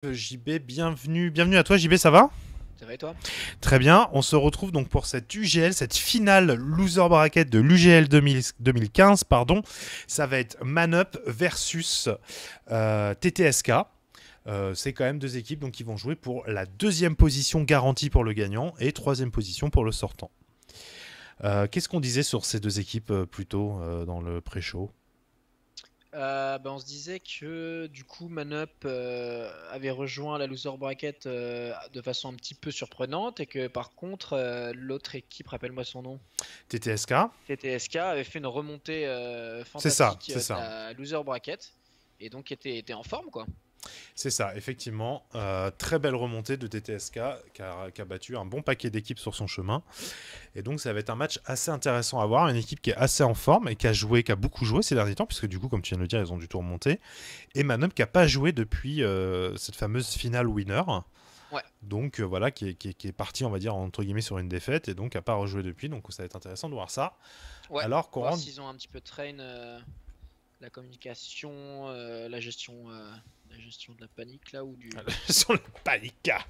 JB, bienvenue à toi JB, ça va? Ça va et toi? Très bien, on se retrouve donc pour cette UGL, cette finale loser bracket de l'UGL 2015, pardon. Ça va être Manup versus TTSK. C'est quand même deux équipes donc, qui vont jouer pour la deuxième position garantie pour le gagnant et troisième position pour le sortant. Qu'est-ce qu'on disait sur ces deux équipes plutôt dans le pré-show? On se disait que du coup Manup avait rejoint la loser bracket de façon un petit peu surprenante et que par contre l'autre équipe, rappelle-moi son nom, TTSK. TTSK avait fait une remontée C'est ça, fantastique c'est de ça. la loser bracket et donc était en forme quoi. C'est ça, effectivement. Très belle remontée de TTSK qui a battu un bon paquet d'équipes sur son chemin. Et donc ça va être un match assez intéressant à voir. Une équipe qui est assez en forme et qui a beaucoup joué ces derniers temps, puisque du coup, comme tu viens de le dire, ils ont du tout remonter. Et Manup qui n'a pas joué depuis cette fameuse finale winner. Ouais, Donc voilà, qui est parti, on va dire, entre guillemets, sur une défaite et donc n'a pas rejoué depuis. Donc ça va être intéressant de voir ça. ouais. Alors qu'on Voir rentre s'ils ont un petit peu train la communication, la gestion de la panique là ou du. sur le Palika.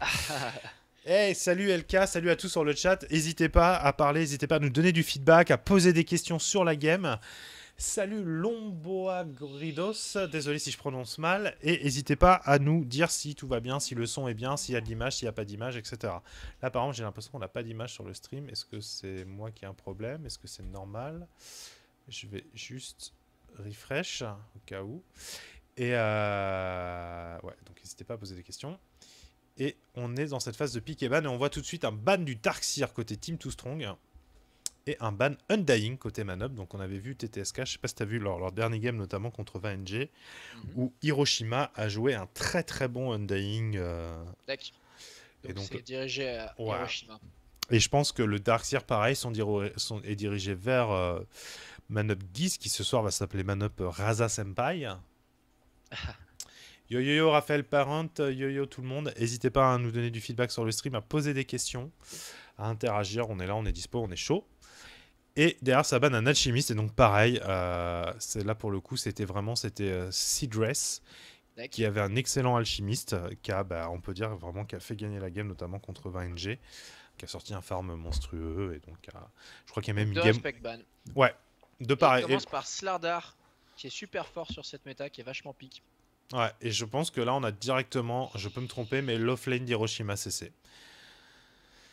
Hey, salut LK, salut à tous sur le chat. N'hésitez pas à parler, n'hésitez pas à nous donner du feedback, à poser des questions sur la game. Salut Lomboagridos, désolé si je prononce mal. Et n'hésitez pas à nous dire si tout va bien, si le son est bien, s'il y a de l'image, s'il n'y a pas d'image, etc. Là, par exemple, j'ai l'impression qu'on n'a pas d'image sur le stream. Est-ce que c'est moi qui ai un problème? Est-ce que c'est normal? Je vais juste refresh au cas où. Et ouais, donc n'hésitez pas à poser des questions. Et on est dans cette phase de pick et ban. Et on voit tout de suite un ban du Darkseer côté Team Too Strong. Et un ban Undying côté Manup. Donc on avait vu TTSK, je sais pas si tu as vu leur dernier game notamment contre VNG, Mhm. où Hiroshima a joué un très très bon Undying. Tac. Et Donc donc, c'est dirigé à ouais. Hiroshima. Et je pense que le Darkseer, pareil, est dirigé vers Manup 10, qui ce soir va s'appeler Manup Raza Senpai. Yo yo yo Raphaël Parent, yo yo tout le monde. N'hésitez pas à nous donner du feedback sur le stream, à poser des questions, à interagir. On est là, on est dispo, on est chaud. Et derrière, ça banne un alchimiste. Et donc, pareil, c'est là pour le coup, c'était Seedress qui avait un excellent alchimiste qui a, on peut dire vraiment, qui a fait gagner la game, notamment contre 20NG, qui a sorti un farm monstrueux. Et donc, je crois qu'il y a même Donc une de game. respect ban. Ouais, de Et il pareil. commence par Slardar, qui est super fort sur cette méta, qui est vachement pique. Ouais, et je pense que là, on a directement, je peux me tromper, mais l'offlane d'Hiroshima CC.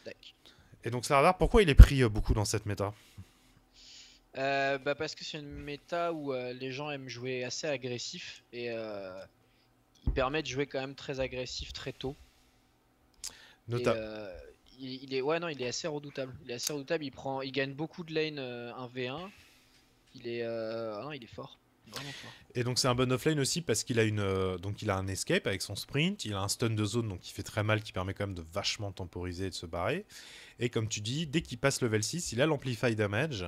Tac. Et donc, Sardar, pourquoi il est pris beaucoup dans cette méta? Parce que c'est une méta où les gens aiment jouer assez agressif et il permet de jouer quand même très agressif très tôt. Et Nota il est ouais non il est assez redoutable. Il est assez redoutable. Il gagne beaucoup de lane 1v1. Il est fort, il est vraiment fort. Et donc c'est un bon offlane aussi parce qu'il a donc il a un escape avec son sprint, il a un stun de zone donc qui fait très mal, qui permet quand même de vachement temporiser et de se barrer. Et comme tu dis, dès qu'il passe level 6, il a l'amplify damage,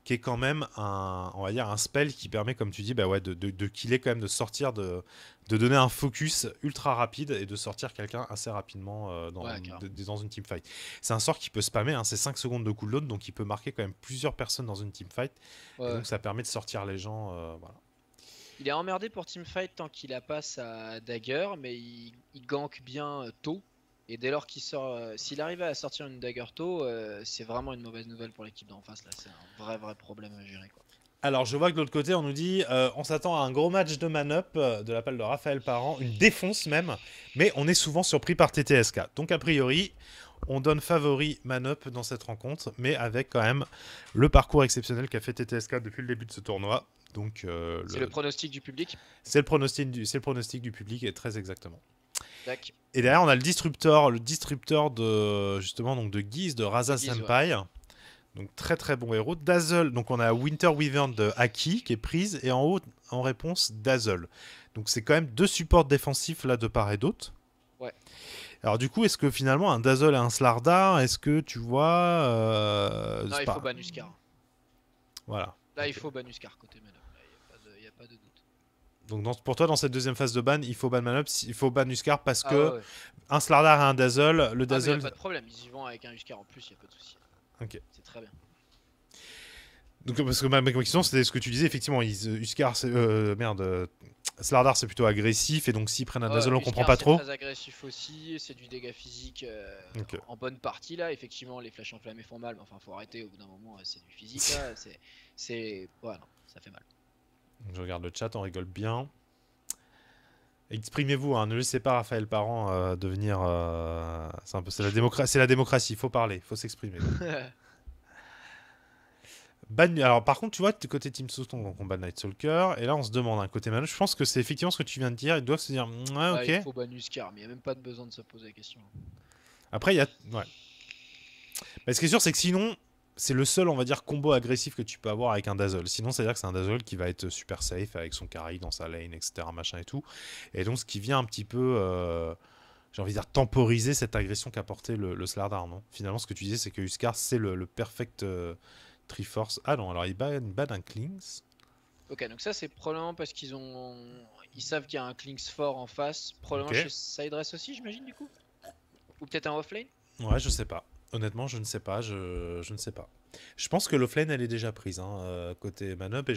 qui est quand même on va dire un spell qui permet, comme tu dis, de killer quand même, de sortir, de donner un focus ultra rapide et de sortir quelqu'un assez rapidement dans une teamfight. C'est un sort qui peut spammer, hein, c'est 5 secondes de cooldown, donc il peut marquer quand même plusieurs personnes dans une teamfight. Ouais. Et donc ça permet de sortir les gens, voilà. Il est emmerdé pour teamfight tant qu'il a pas sa dagger, mais il gank bien tôt. Et dès lors qu'il sort, s'il arrive à sortir une dagger tôt, c'est vraiment une mauvaise nouvelle pour l'équipe d'en face. Là, c'est un vrai problème à gérer, quoi. Alors, je vois que de l'autre côté, on nous dit on s'attend à un gros match de Man-Up de la part de Raphaël Parent, une défonce même, mais on est souvent surpris par TTSK. Donc, a priori, on donne favori Man-Up dans cette rencontre, mais avec quand même le parcours exceptionnel qu'a fait TTSK depuis le début de ce tournoi. Donc, C'est le pronostic du public. c'est le pronostic du public, et très exactement. Tac. Et derrière, on a le disrupteur de justement donc de Guise, de Raza Senpai. Ouais. Donc très très bon héros. Dazzle, donc on a Winter Wyvern de Haki qui est prise, et en haut en réponse Dazzle. Donc c'est quand même deux supports défensifs là de part et d'autre. Ouais. Alors du coup, est-ce que finalement un Dazzle et un Slardar, est-ce que tu vois Non, il faut ban Huskar. Voilà. Là, okay. il faut ban Huskar côté Manup. Il n'y a pas de doute. Donc pour toi, dans cette deuxième phase de ban, il faut ban Manup, il faut ban Huskar parce que Ouais. un Slardar et un Dazzle, le Dazzle... mais y a pas de problème, ils y vont avec un Huskar en plus, il n'y a pas de souci. Ok. C'est très bien. Donc parce que ma question c'était ce que tu disais, effectivement, Huskar, Slardar c'est plutôt agressif et donc s'ils prennent un Dazzle on comprend Huskar, pas c'est trop. très agressif aussi, c'est du dégât physique Ok. en bonne partie là. Effectivement, les flèches enflammées font mal, mais enfin, faut arrêter au bout d'un moment, c'est du physique là. Ouais, non, ça fait mal. Je regarde le chat, on rigole bien. Exprimez-vous, hein, ne laissez pas Raphaël Parent devenir. C'est un peu, c'est la démocratie, il faut parler, il faut s'exprimer. Alors par contre, tu vois, côté Team Souston, donc on bat Night Stalker, et là on se demande, un côté Mano, je pense que c'est effectivement ce que tu viens de dire, ils doivent se dire, ouais, Ouais, il ok. faut ban Huskar, mais il n'y a même pas de besoin de se poser la question. Après, il y a. Ouais. Mais ce qui est sûr, c'est que sinon, c'est le seul, on va dire, combo agressif que tu peux avoir avec un Dazzle. Sinon, c'est-à-dire que c'est un Dazzle qui va être super safe avec son carry dans sa lane, etc., machin et tout. Et donc, ce qui vient un petit peu. J'ai envie de dire temporiser cette agression qu'apportait le Slardar, non? Finalement, ce que tu disais, c'est que Huskar, c'est le perfect Triforce. Ah non, alors il bat un Klings. Ok, donc ça c'est probablement parce ils savent qu'il y a un Klings fort en face. Probablement Ok. chez Sidress aussi, j'imagine du coup. Ou peut-être un offlane. Ouais, je sais pas. Honnêtement, je ne sais pas. Je ne sais pas. Je pense que l'offlane, elle est déjà prise, hein, côté Manup. Et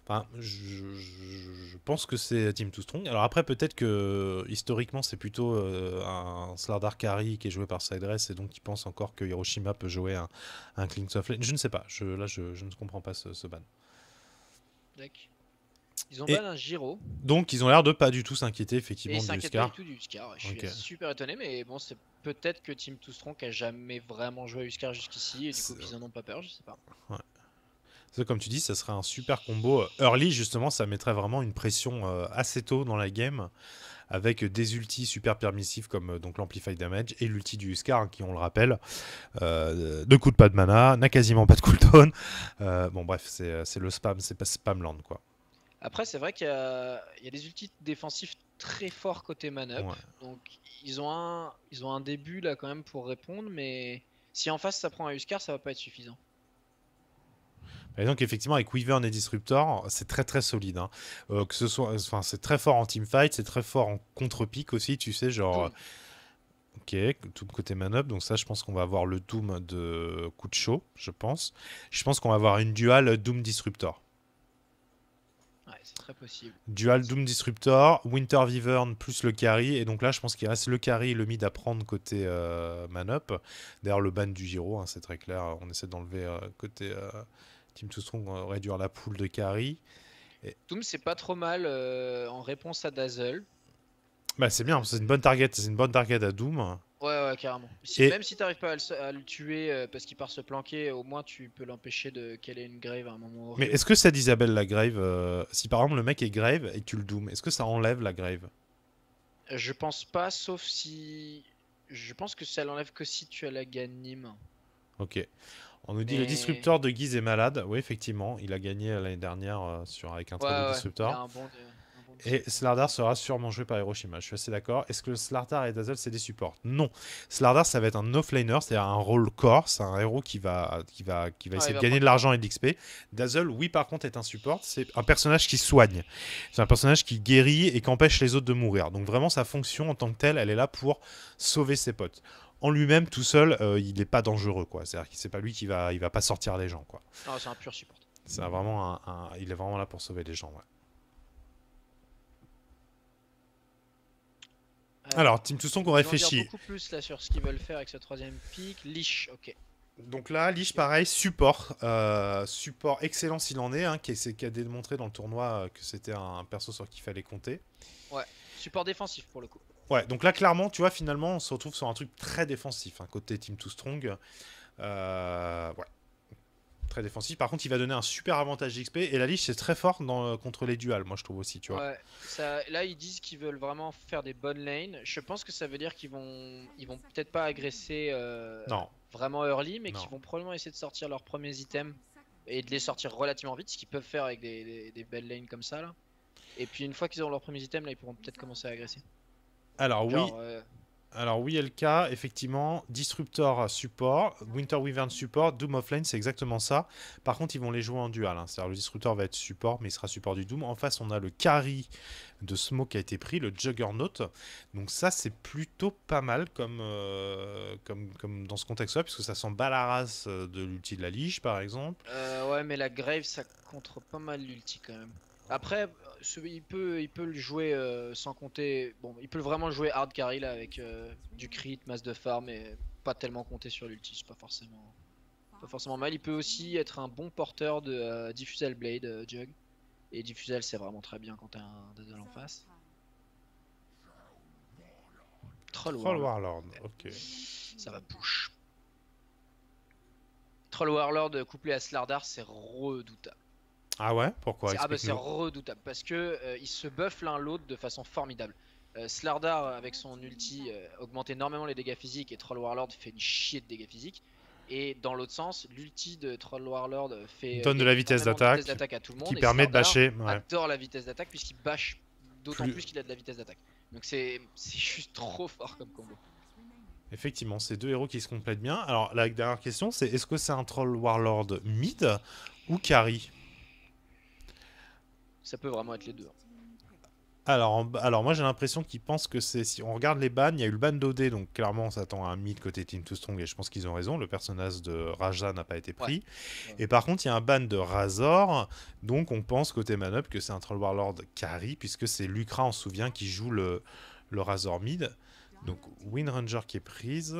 enfin, je pense que c'est Team Too Strong. Alors après, peut-être que historiquement, c'est plutôt un Slardar Carry qui est joué par Sidress. Et donc, ils pensent encore que Hiroshima peut jouer un Klings offlane. Je ne sais pas. Là, je ne comprends pas ce ban. D'accord. Ils ont Et ban un Giro. donc, ils ont l'air de pas du tout s'inquiéter, Et ils effectivement, du s'inquiètent pas du Huskar. tout du Huskar. Ouais, je suis Ok. super étonné, mais bon, c'est peut-être que Team Too Strong a jamais vraiment joué à Huskar jusqu'ici. Et du coup, qu'ils en ont pas peur, je sais pas. Ouais. Comme tu dis, ça serait un super combo. Early, justement, ça mettrait vraiment une pression assez tôt dans la game, avec des ultis super permissifs comme donc l'Amplify Damage et l'ulti du Huskar, hein, qui, on le rappelle, ne coûte pas de mana, n'a quasiment pas de cooldown. Bon, bref, c'est le spam, c'est pas spamland, quoi. Après, c'est vrai qu'il y a des ultis défensifs très forts côté Manup. Ouais. Donc, ils ont un début là quand même pour répondre, mais si en face ça prend un Huskar, ça va pas être suffisant. Et donc, effectivement, avec Wyvern et Disruptor, c'est très très solide, hein. Que ce soit, enfin, c'est très fort en teamfight, c'est très fort en contre-pique aussi, tu sais, genre. Doom. Ok, tout côté man-up, donc ça je pense qu'on va avoir le Doom de coup de chaud, je pense. Je pense qu'on va avoir une dual Doom Disruptor. Ouais, c'est très possible. Dual Doom Disruptor, Winter Wyvern plus le carry, et donc là je pense qu'il reste le carry et le mid à prendre côté man-up. D'ailleurs le ban du Giro, hein, c'est très clair, on essaie d'enlever côté Team Too Strong, réduire la pool de carry. Et... Doom, c'est pas trop mal en réponse à Dazzle. Bah c'est bien, c'est une bonne target à Doom. Ouais, carrément. Et Même si t'arrives pas à le tuer parce qu'il part se planquer, au moins tu peux l'empêcher de caler une grave à un moment mais horrible. est-ce que ça d'Isabelle la grave, si par exemple le mec est grave et que tu le doom, est-ce que ça enlève la grave? Je pense pas, sauf si. Je pense que ça l'enlève que si tu as la Ganim. Ok. On nous dit le Mais. disrupteur de Guise est malade. Oui, effectivement, il a gagné l'année dernière avec un très beau Ouais, il a disrupteur. un bon Et disrupteur. Slardar sera sûrement joué par Hiroshima. Je suis assez d'accord. Est-ce que Slardar et Dazzle c'est des supports? Non. Slardar ça va être un offlaner, c'est-à-dire un role core, c'est un héros qui va Ah, essayer il de va gagner prendre de du farm. l'argent et de l'XP. Dazzle, oui, par contre, est un support. C'est un personnage qui soigne. C'est un personnage qui guérit et qui empêche les autres de mourir. Donc vraiment, sa fonction en tant que telle, elle est là pour sauver ses potes. En lui-même, tout seul, il n'est pas dangereux, quoi. C'est-à-dire que c'est pas lui il va pas sortir les gens, quoi. Non, c'est un pur support. C'est vraiment il est vraiment là pour sauver les gens, ouais. Alors, Team Toussaint qu'on Ils vont en dire réfléchit. beaucoup plus là sur ce qu'ils veulent faire avec ce troisième pick. Lich, ok. Donc là, Lich, pareil, support. Support excellent s'il en est, hein, qui a démontré dans le tournoi que c'était un perso sur qui il fallait compter. Ouais, support défensif pour le coup. Ouais, donc là, clairement, tu vois, finalement, on se retrouve sur un truc très défensif, hein, côté Team Too Strong. Ouais, très défensif. Par contre, il va donner un super avantage d'XP. Et la Lich, c'est très fort contre les duals, moi, je trouve aussi, tu vois. Ouais, là ils disent qu'ils veulent vraiment faire des bonnes lanes. Je pense que ça veut dire ils vont peut-être pas agresser Non, vraiment early, mais qu'ils non. vont probablement essayer de sortir leurs premiers items et de les sortir relativement vite, ce qu'ils peuvent faire avec des belles lanes comme ça là. Et puis une fois qu'ils auront leurs premiers items, là ils pourront peut-être commencer à agresser. Alors oui, Genre, LK, effectivement, Disruptor support, Winter Wyvern support, Doom of Lane, c'est exactement ça. Par contre, ils vont les jouer en dual, hein. C'est-à-dire le Disruptor va être support, mais il sera support du Doom. En face, on a le carry de Smoke qui a été pris, le Juggernaut. Donc ça, c'est plutôt pas mal comme dans ce contexte-là, puisque ça s'en bat la race de l'ulti de la Liche, par exemple. ouais, mais la Grave ça contre pas mal l'ulti quand même. Après, il peut le jouer sans compter. Bon, il peut vraiment le jouer hard carry là avec du crit, masse de farm et pas tellement compter sur l'ulti. C'est pas forcément mal. Il peut aussi être un bon porteur de Diffusal Blade, Jug. Et Diffusal, c'est vraiment très bien quand t'as un Dazzle en face. Troll Warlord, ok. Ça va push. Troll Warlord couplé à Slardar, c'est redoutable. Ah ouais? Pourquoi? Ah bah c'est redoutable parce que ils se buffent l'un l'autre de façon formidable. Slardar avec son ulti augmente énormément les dégâts physiques et Troll Warlord fait une chier de dégâts physiques. Et dans l'autre sens, l'ulti de Troll Warlord fait donne de la vitesse d'attaque à tout le monde qui et permet de bâcher. Ouais. Adore la vitesse d'attaque puisqu'il bâche d'autant plus qu'il a de la vitesse d'attaque. Donc c'est juste trop fort comme combo. Effectivement, c'est deux héros qui se complètent bien. Alors la dernière question, c'est est-ce que c'est un Troll Warlord mid ou carry? Ça peut vraiment être les deux. Alors moi j'ai l'impression qu'ils pensent que c'est... Si on regarde les bans, il y a eu le ban d'OD, donc clairement on s'attend à un mid côté Team Too Strong, et je pense qu'ils ont raison, le personnage de Raja n'a pas été pris. Ouais. Et par contre il y a un ban de Razor, donc on pense côté Manup que c'est un Troll Warlord carry, puisque c'est Lucra, on se souvient, qui joue le Razor mid. Donc Wind Ranger qui est prise.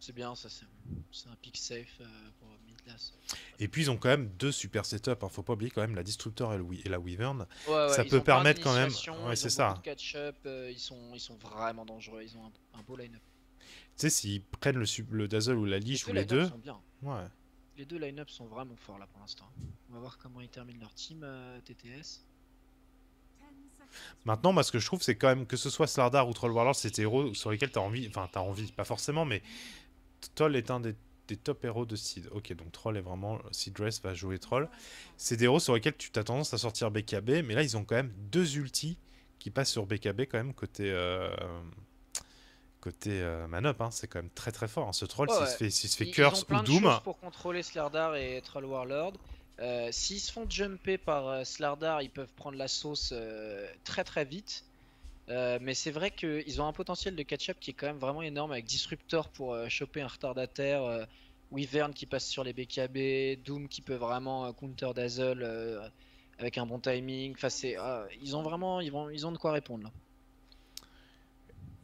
C'est bien, ça c'est un pick safe pour mid-class. Et puis ils ont quand même deux super setups, hein. Faut pas oublier quand même la Disruptor et la Wyvern. Ouais, ça peut permettre quand même. Ouais, c'est ça. Catch-up, ils sont vraiment dangereux, ils ont un beau line-up. Tu sais, s'ils prennent le Dazzle ou la Liche ou les deux. Sont bien. Ouais. Les deux line-up sont vraiment forts là pour l'instant. On va voir comment ils terminent leur team TTS. Maintenant, moi, ce que je trouve, c'est quand même que ce soit Slardar ou Troll Warlord, c'est des héros sur lesquels t'as envie. Enfin, t'as envie, pas forcément, mais Troll est un des top héros de Seed. Ok, donc Troll est vraiment... Seedress va jouer Troll. C'est des héros sur lesquels tu as tendance à sortir BKB, mais là, ils ont quand même deux ultis qui passent sur BKB quand même côté... Manop, hein. C'est quand même très très fort. Hein. Ce Troll, s'il se fait Curse ou Doom... Ils ont plein de choses pour contrôler Slardar et Troll Warlord. S'ils se font jumper par Slardar, ils peuvent prendre la sauce très très vite. Mais c'est vrai qu'ils ont un potentiel de catch-up qui est quand même vraiment énorme avec Disruptor pour choper un retardataire, Wyvern qui passe sur les BKB, Doom qui peut vraiment counter Dazzle avec un bon timing. Enfin, ils ont de quoi répondre là.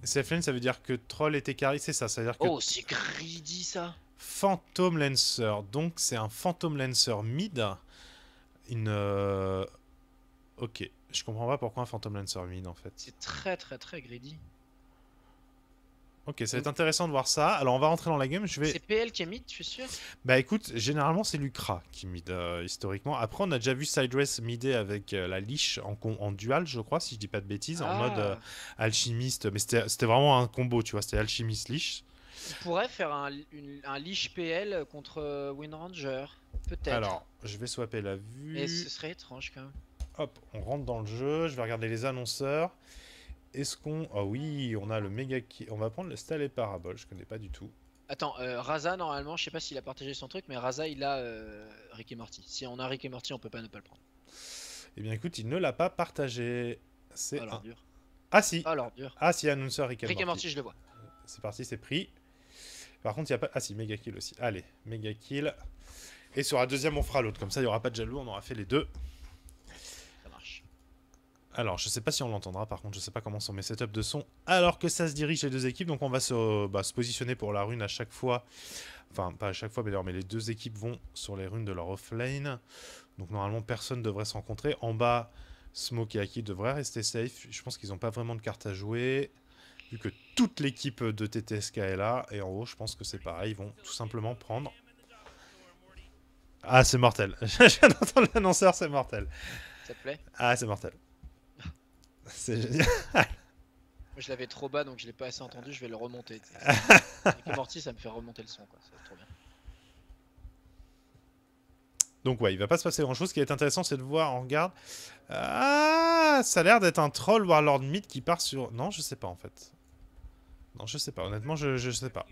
CFLN, ça veut dire que Troll était carry, c'est ça, ça veut dire que... Oh, c'est greedy ça. Phantom Lancer, donc c'est un Phantom Lancer mid. Ok, je comprends pas pourquoi un Phantom Lancer mid en fait. C'est très très très greedy. Ok, ça va être intéressant de voir ça. Alors on va rentrer dans la game, C'est PL qui est mid, je suis sûr. Bah écoute, généralement c'est Lucra qui mid historiquement. Après on a déjà vu Sideways midé avec la Liche en dual, je crois, si je dis pas de bêtises, en mode alchimiste. Mais c'était vraiment un combo, tu vois, c'était alchimiste Liche. Il pourrait faire un Liche PL contre Wind Ranger, peut-être. Alors, je vais swapper la vue. Et ce serait étrange quand même. Hop, on rentre dans le jeu, je vais regarder les annonceurs. Est-ce qu'on... Ah oui, on a le méga... On va prendre le Stall et Parabole, je connais pas du tout. Attends, Raza, normalement, je sais pas s'il a partagé son truc, mais Raza, il a Rick et Morty. Si on a Rick et Morty, on peut pas ne pas le prendre. Eh bien écoute, il ne l'a pas partagé. C'est dur. Ah si. Dur. Ah si, annonceur Rick et Morty. Rick et Morty, je le vois. C'est parti, c'est pris. Par contre, il n'y a pas... Ah si, méga kill aussi. Allez, méga kill. Et sur la deuxième, on fera l'autre. Comme ça, il n'y aura pas de jaloux, on aura fait les deux. Ça marche. Alors, je sais pas si on l'entendra, par contre, je sais pas comment sont mes setups de son. Alors que ça se dirige les deux équipes, donc on va se positionner pour la rune à chaque fois. Enfin, pas à chaque fois, mais les deux équipes vont sur les runes de leur offlane. Donc normalement, personne ne devrait se rencontrer. En bas, Smoke et Aki devraient rester safe. Je pense qu'ils n'ont pas vraiment de cartes à jouer, vu que toute l'équipe de TTSK est là. Et en haut, je pense que c'est pareil, ils vont tout simplement prendre... Ah, c'est mortel. Je viens d'entendre l'annonceur, c'est mortel. Ça te plaît? Ah, c'est mortel. C'est génial. Je l'avais trop bas, donc je l'ai pas assez entendu, je vais le remonter. Rick et Morty, ça me fait remonter le son, quoi. C'est trop bien. Donc ouais, il va pas se passer grand chose. Ce qui est intéressant, c'est de voir, on regarde. Ah, ça a l'air d'être un troll Warlord mid qui part sur... Non, je sais pas en fait. Non, je sais pas. Honnêtement, je sais pas.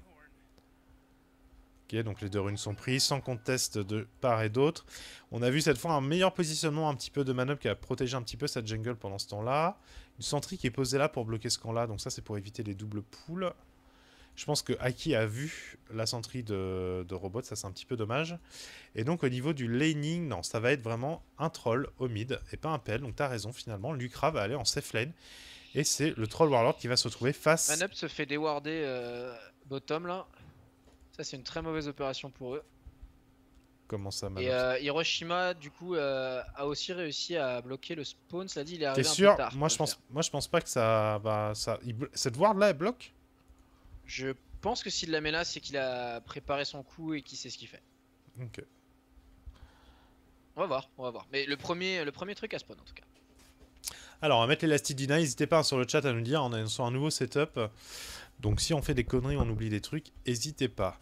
Ok, donc les deux runes sont prises, sans conteste de part et d'autre. On a vu cette fois un meilleur positionnement un petit peu de Manop qui a protégé un petit peu sa jungle pendant ce temps-là. Une sentry qui est posée là pour bloquer ce camp-là, donc ça c'est pour éviter les doubles pools. Je pense que Aki a vu la sentry de robot, ça c'est un petit peu dommage. Et donc au niveau du laning, non, ça va être vraiment un troll au mid et pas un PL. Donc t'as raison finalement, Lucra va aller en safe lane. Et c'est le troll warlord qui va se retrouver face... Manup se fait déwarder bottom là. Ça c'est une très mauvaise opération pour eux. Comment ça, Et Manox? Hiroshima du coup a aussi réussi à bloquer le spawn. Cela dit il est T'es arrivé un peu sûr? tard Moi pour le faire. je pense pas que ça va... Cette ward là, elle bloque? Je pense que s'il la met là c'est qu'il a préparé son coup et qu'il sait ce qu'il fait. Ok. On va voir, on va voir. Mais le premier truc à spawn en tout cas. Alors, on va mettre l'Elastidina. N'hésitez pas sur le chat à nous dire. On est sur un nouveau setup. Donc, si on fait des conneries, on oublie des trucs, n'hésitez pas.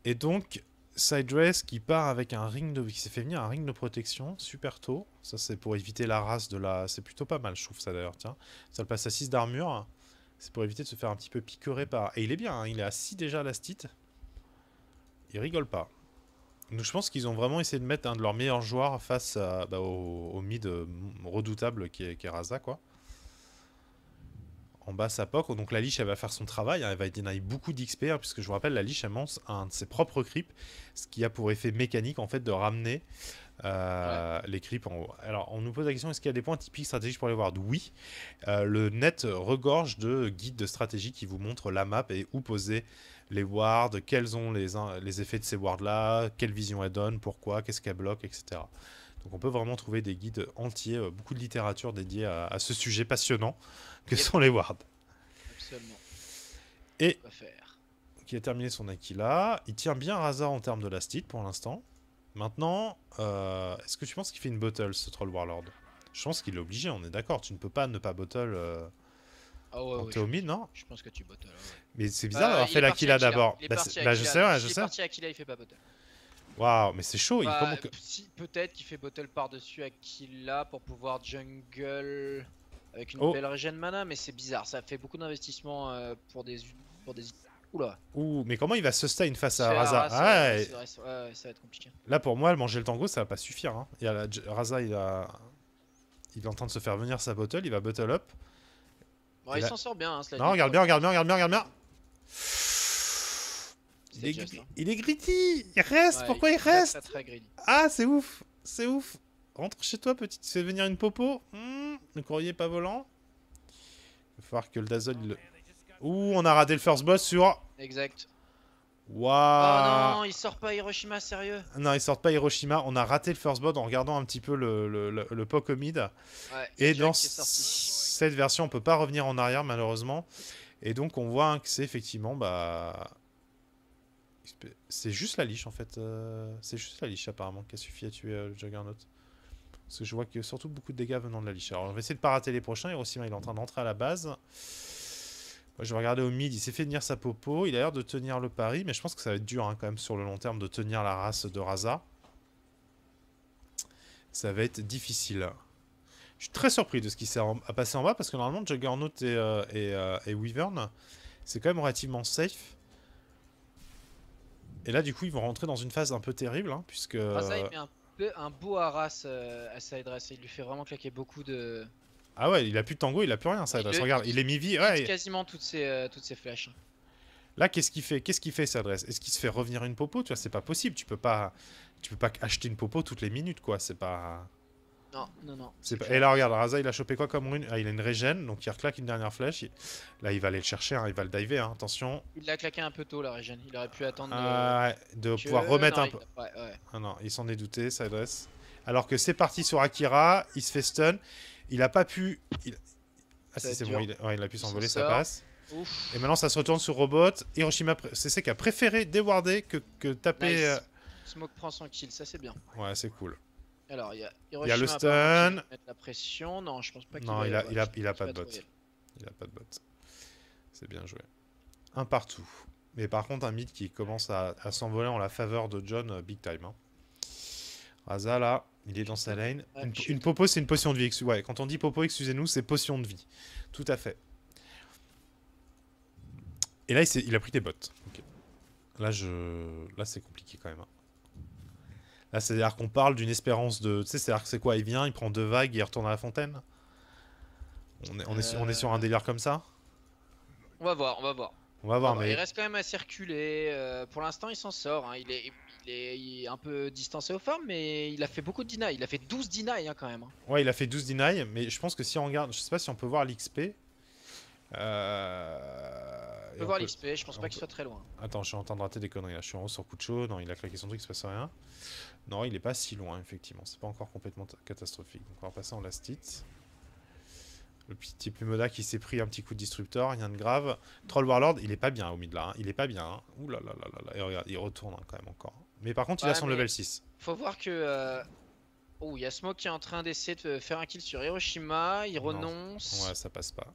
Et donc, Siderace qui part avec un ring de... qui s'est fait venir un ring de protection super tôt. Ça, c'est pour éviter la race de la... C'est plutôt pas mal, je trouve ça d'ailleurs. Tiens, ça le passe à 6 d'armure. C'est pour éviter de se faire un petit peu picorer par... Et il est bien, hein, il est à 6 déjà à l'Astit. Il rigole pas. Donc je pense qu'ils ont vraiment essayé de mettre un de leurs meilleurs joueurs face à, au mid redoutable qui est Raza, quoi. En bas, ça poke. Donc la Lich, elle va faire son travail. Hein, elle va deny beaucoup d'XP, hein, puisque je vous rappelle, la Lich, elle monte un de ses propres creeps, ce qui a pour effet mécanique, en fait, de ramener les creeps en haut. Alors, on nous pose la question, est-ce qu'il y a des points typiques stratégiques pour les ward? Oui. Le net regorge de guides de stratégie qui vous montrent la map et où poser les wards, quels sont les effets de ces wards-là, quelle vision elles donnent, pourquoi, qu'est-ce qu'elles bloquent, etc. Donc on peut vraiment trouver des guides entiers, beaucoup de littérature dédiée à ce sujet passionnant que sont les wards. Absolument. Et On va faire. qui a terminé son Aquila. Il tient bien Raza en termes de last hit pour l'instant. Maintenant, est-ce que tu penses qu'il fait une bottle, ce Troll Warlord? Je pense qu'il est obligé, on est d'accord. Tu ne peux pas ne pas bottle Ah ouais, quand ouais, t'es au mid, non? je pense que tu bottles. Ouais. Mais c'est bizarre d'avoir Il fait est parti l'Aquila Aquila. d'abord. Il est Bah, parti je Aquila. sais, ouais, je Il est sais. parti Aquila, il fait pas bottle. Waouh, mais c'est chaud. Bah, si, peut-être qu'il fait bottle par-dessus Aquila pour pouvoir jungle avec une belle régène mana, mais c'est bizarre. Ça fait beaucoup d'investissement pour des. Oula. Ouh, mais comment il va sustain face à Raza. Raza? Ouais, ça va être compliqué. Là, pour moi, manger le tango, ça va pas suffire. Hein. Raza, il est en train de se faire venir sa bottle. Il va bottle up. Bon, il s'en sort bien. Hein, non, regarde bien, regarde bien, regarde bien, regarde bien. Il est gritty. Il reste. Ouais, pourquoi il reste? très greedy. Ah, c'est ouf. C'est ouf. Rentre chez toi, petite. Tu fais venir une popo. Le courrier pas volant. Il va falloir que le Dazzle... Ouh, on a raté le first boss sur... Exact. Waouh. Oh non, il sort pas Hiroshima, sérieux. Non, il sort pas Hiroshima. On a raté le first boss en regardant un petit peu le poke au mid. Ouais, et dans cette version, on peut pas revenir en arrière, malheureusement. Et donc, on voit que c'est effectivement... c'est juste la Lich, en fait. C'est juste la Lich, apparemment, qui a suffi à tuer le Juggernaut. Parce que je vois qu'il y a surtout beaucoup de dégâts venant de la Lich. Alors, on va essayer de pas rater les prochains. Hiroshima, il est en train d'entrer à la base. Moi, je vais regarder au mid, il s'est fait venir sa popo, il a l'air de tenir le pari, mais je pense que ça va être dur hein, quand même sur le long terme de tenir la race de Raza. Ça va être difficile. Je suis très surpris de ce qui s'est passé en bas, parce que normalement Juggernaut et Wyvern, c'est quand même relativement safe. Et là du coup ils vont rentrer dans une phase un peu terrible, hein, puisque... Raza il met un beau haras à Siderace, il lui fait vraiment claquer beaucoup de... Ah ouais, il a plus de tango, il a plus rien, ça. Regarde, il est mi-vie. Ouais. Quasiment toutes ses flèches. Là, qu'est-ce qu'il fait? Qu'est-ce qu'il fait, Siderace? Est-ce qu'il se fait revenir une popo? Tu vois, c'est pas possible. Tu peux pas acheter une popo toutes les minutes, quoi. C'est pas... Non, non, non. Et là, regarde, Raza, il a chopé quoi comme rune? Ah, il a une régène, donc il reclaque une dernière flèche. Là, il va aller le chercher, hein, il va le diver, hein, attention. Il l'a claqué un peu tôt, la régène. Il aurait pu attendre de pouvoir remettre un peu. Ouais, ouais. Ah non, il s'en est douté, Siderace. Alors que c'est parti sur Akira, il se fait stun. Il a pas pu... Ah si, c'est bon, il a pu s'envoler, ça passe. Ouf. Et maintenant, ça se retourne sur Robot. Hiroshima, c'est qui a préféré déwarder que taper... Nice. Smoke prend son kill, ça c'est bien. Ouais, c'est cool. Alors, il y a le stun. Mettre la pression. Non, je pense pas qu'il non, il a pas de bot. Il a pas de bot. C'est bien joué. Un partout. Mais par contre, un mid qui commence à s'envoler en la faveur de John, big time. Hein. Raza, là, il est dans sa lane. Une popo, c'est une potion de vie. Ouais, quand on dit popo, excusez-nous, c'est potion de vie. Tout à fait. Et là, il a pris des bots. Okay. Là, c'est compliqué quand même. Hein. Là, c'est-à-dire qu'on parle d'une espérance de... Tu sais, c'est-à-dire que c'est quoi? Il vient, il prend 2 vagues et il retourne à la fontaine? On est sur un délire comme ça? On va voir, on va voir. On va voir, Il mais... reste quand même à circuler. Pour l'instant, il s'en sort. Hein. Il est un peu distancé aux farms, mais il a fait beaucoup de deny. Il a fait 12 deny hein, quand même. Hein. Ouais, il a fait 12 deny, mais je pense que si on regarde... Je sais pas si on peut voir l'XP. On peut voir l'XP, je pense pas qu'il soit très loin. Attends, je suis en train de rater des conneries là. Je suis en haut sur coup de chaud. Non, il a claqué son truc, il se passe rien. Non, il est pas si loin, effectivement. C'est pas encore complètement catastrophique. Donc on va passer en last hit. Le petit Pemoda qui s'est pris un petit coup de disruptor, rien de grave. Troll Warlord, il est pas bien au mid là. Hein. Il est pas bien. Hein. Ouh là là là là là. Et regarde, il retourne hein, quand même encore. Mais par contre, il a son level 6. Faut voir que. Oh, il y a Smoke qui est en train d'essayer de faire un kill sur Hiroshima. Il renonce. Ouais, ça passe pas.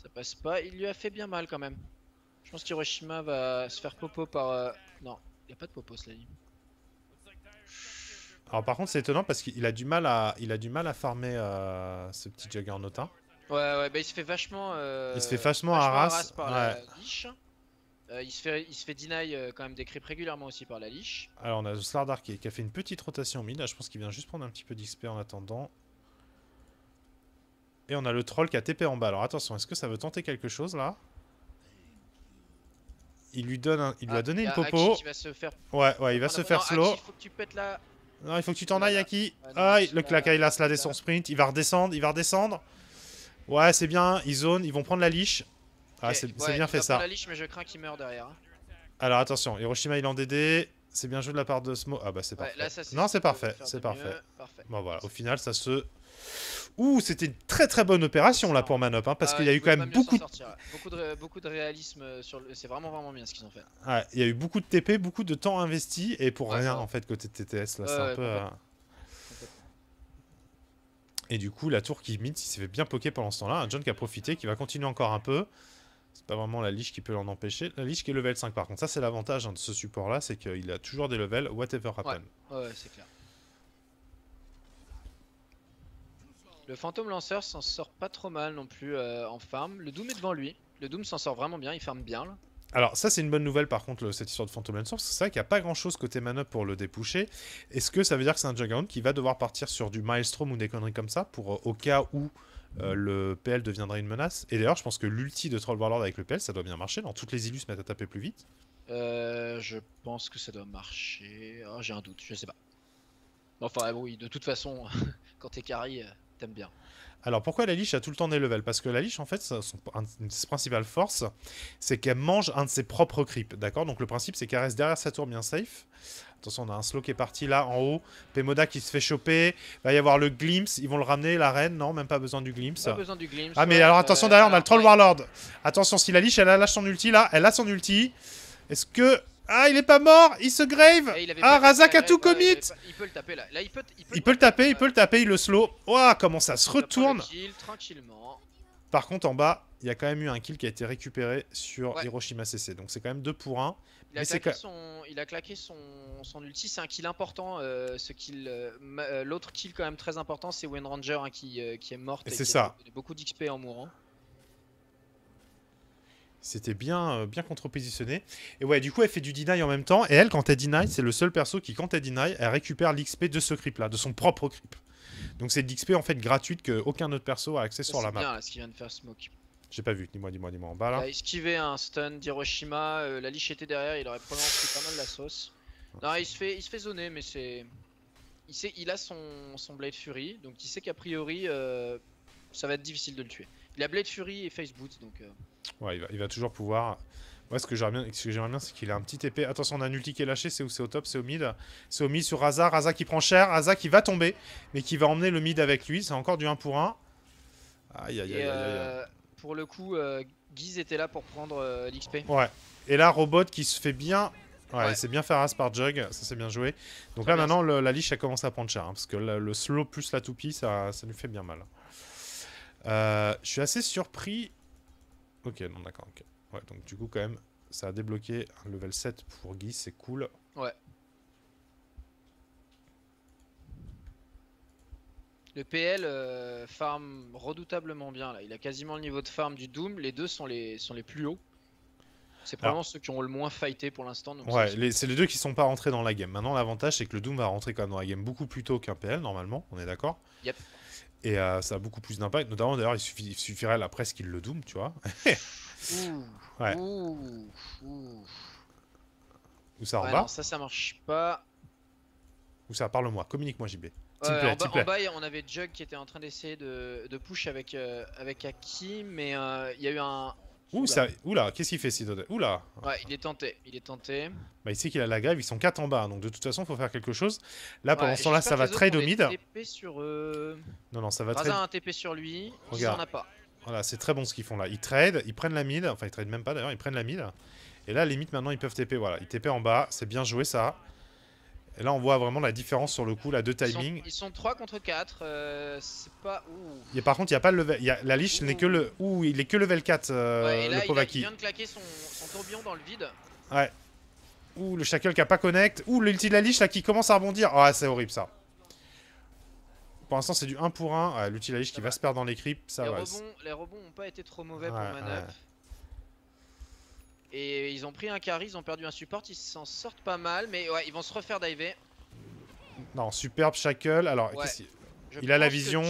Ça passe pas. Il lui a fait bien mal quand même. Je pense qu'Hiroshima va se faire popo par. Non, il n'y a pas de popo, cela dit. Alors par contre, c'est étonnant parce qu'il a du mal à, farmer ce petit Juggernaut. Hein. Ouais, bah il se fait vachement. Il se fait vachement harass par la liche. Il se fait deny quand même des creeps régulièrement aussi par la liche. Alors on a Slardar qui a fait une petite rotation mid. Là, je pense qu'il vient juste prendre un petit peu d'XP en attendant. Et on a le troll qui a TP en bas. Alors attention, est-ce que ça veut tenter quelque chose là? Il lui a donné une popo. Qui va se faire... Ouais, il va se faire slow. Il faut que tu pètes là. Non, il faut que tu t'en ailles, Aki. Ah, le claquet, il a sladé son sprint. Il va redescendre. Ouais, c'est bien. Ils zone, ils vont prendre la liche. Ah, c'est bien fait ça. La liche, mais je crains qu'il meurt derrière. Alors attention, Hiroshima il est en DD. C'est bien joué de la part de Smo. Ah bah c'est parfait. Là, non, c'est parfait. C'est parfait. Bon voilà, au final, ça se. Ouh, c'était une très très bonne opération là pour Manop, hein, parce qu'il y a eu quand même beaucoup de réalisme sur le... C'est vraiment bien ce qu'ils ont fait. Ouais, il y a eu beaucoup de TP, beaucoup de temps investi et pour rien en fait côté de TTS là, c'est un peu. Et du coup, la tour qui mid, il s'est fait bien poker pendant ce temps-là. Un John qui a profité, qui va continuer encore un peu. C'est pas vraiment la liche qui peut l'en empêcher. La liche qui est level 5 par contre. Ça, c'est l'avantage hein, de ce support-là, c'est qu'il a toujours des levels, whatever happen. Ouais, c'est clair. Le fantôme lanceur s'en sort pas trop mal non plus en farm. Le Doom est devant lui. Le Doom s'en sort vraiment bien, il farm bien là. Alors ça c'est une bonne nouvelle par contre cette histoire de Phantom Lancer, c'est vrai qu'il n'y a pas grand chose côté Manop pour le dépusher. Est-ce que ça veut dire que c'est un Juggernaut qui va devoir partir sur du Maelstrom ou des conneries comme ça pour au cas où le PL deviendrait une menace? Et d'ailleurs je pense que l'ulti de Troll Warlord avec le PL ça doit bien marcher, dans toutes les illus se mettent à taper plus vite. Je pense que ça doit marcher, oh, j'ai un doute, je sais pas. Enfin oui, de toute façon quand t'es carry t'aimes bien. Alors pourquoi la liche a tout le temps des levels? Parce que la liche en fait, une de ses principales forces, c'est qu'elle mange un de ses propres creeps, d'accord? Donc le principe c'est qu'elle reste derrière sa tour bien safe. Attention, on a un slow qui est parti là en haut. Pemoda qui se fait choper. Il va y avoir le glimpse. Ils vont le ramener, la reine. Non, même pas besoin du glimpse. Pas besoin du glimpse. Ah, mais alors attention, derrière, on a le Troll Warlord. Attention, si la liche, elle lâche son ulti là. Elle a son ulti. Est-ce que. Ah, il est pas mort. Il se grave. Ah, Razak a tout commit. Il peut le taper là. Il peut le taper. Il le slow. Ouah, comment ça se retourne. Tranquillement. Par contre, en bas, il y a quand même eu un kill qui a été récupéré sur Hiroshima CC. Donc c'est quand même 2 pour 1. Il a claqué son ulti, c'est un kill important. L'autre kill quand même très important, c'est Wind Ranger hein, qui est morte. C'est ça. Il a beaucoup d'XP en mourant. C'était bien contre-positionné. Et ouais, du coup, elle fait du deny en même temps. Et elle, quand elle deny, c'est le seul perso qui, quand elle deny, elle récupère l'XP de ce creep là, de son propre creep. Donc c'est de l'XP en fait gratuite qu'aucun autre perso a accès sur la map. C'est bien là, ce qu'il vient de faire Smoke. J'ai pas vu, dis-moi en bas là. Il a esquivé un stun d'Hiroshima, la liche était derrière, il aurait probablement pris pas mal la sauce. Non, il se fait zoner, mais c'est. Il a son Blade Fury, donc il sait qu'a priori ça va être difficile de le tuer. Il a Blade Fury et Face Boot, donc. Ouais, il va toujours pouvoir. Moi, ce que j'aimerais bien, c'est qu'il a un petit épée. Attention, on a un ulti qui est lâché. C'est où? C'est au top, c'est au mid. C'est au mid sur Raza. Raza qui prend cher. Raza qui va tomber, mais qui va emmener le mid avec lui. C'est encore du 1 pour 1. Aïe. Pour le coup, Guise était là pour prendre l'XP. Ouais. Et là, Robot qui se fait bien. Ouais, il s'est bien fait race par Jug. Ça, c'est bien joué. Donc très là, maintenant, la liche a commencé à prendre cher. Hein, parce que le slow plus la toupie, ça lui fait bien mal. Je suis assez surpris. Ok, non, d'accord. Ok. Ouais, donc du coup, quand même, ça a débloqué un level 7 pour Guy, c'est cool. Ouais. Le PL farm redoutablement bien là. Il a quasiment le niveau de farm du Doom. Les deux sont les plus hauts. C'est probablement ceux qui ont le moins fighté pour l'instant. Ouais, c'est les deux qui sont pas rentrés dans la game. Maintenant, l'avantage, c'est que le Doom va rentrer quand même dans la game beaucoup plus tôt qu'un PL, normalement, on est d'accord? Yep. Et ça a beaucoup plus d'impact. Notamment, d'ailleurs, il suffirait là presque qu'il le Doom, tu vois. Ouais. Où ça en bas? Non, ça marche pas. Où ça? Parle-moi, communique-moi, JB. En bas, on avait Jug qui était en train d'essayer de push avec Aki, mais il y a eu un. Oula, qu'est-ce qu'il fait, Sidod? Oula! Ouais, il est tenté. Bah, il sait qu'il a la grève, ils sont 4 en bas, donc de toute façon, il faut faire quelque chose. Là, pendant ce temps-là, j'espère ça que va les autres trade ont au des mid. TP sur eux. Non, ça va Raza trade. a un TP sur lui, il Regarde. en a pas. Voilà, c'est très bon ce qu'ils font là. Ils trade, ils prennent la mid, enfin, ils trade même pas d'ailleurs, ils prennent la mid. Et là, limite, maintenant, ils peuvent TP, voilà. Ils TP en bas, c'est bien joué ça. Et là, on voit vraiment la différence sur le coup, là, de timing. Ils sont 3 contre 4, c'est pas... Ouh. Et par contre, il n'y a pas le level. La liche n'est que le. Ouh, il est que level 4, ouais, et là, le Povaki. il vient de claquer son tourbillon dans le vide. Ouais. Ouh, le Shackle qui a pas connect. Ouh, l'ulti de la liche là qui commence à rebondir. Ah, c'est horrible ça. Pour l'instant, c'est du 1 pour 1. Ouais, l'ulti de la liche qui va se perdre dans les creeps. Ça va. Les rebonds n'ont pas été trop mauvais pour Manup. Et ils ont pris un carry, ils ont perdu un support, ils s'en sortent pas mal, mais ouais, ils vont se refaire diver. Non, superbe Shackle. Alors, ouais. il a la vision.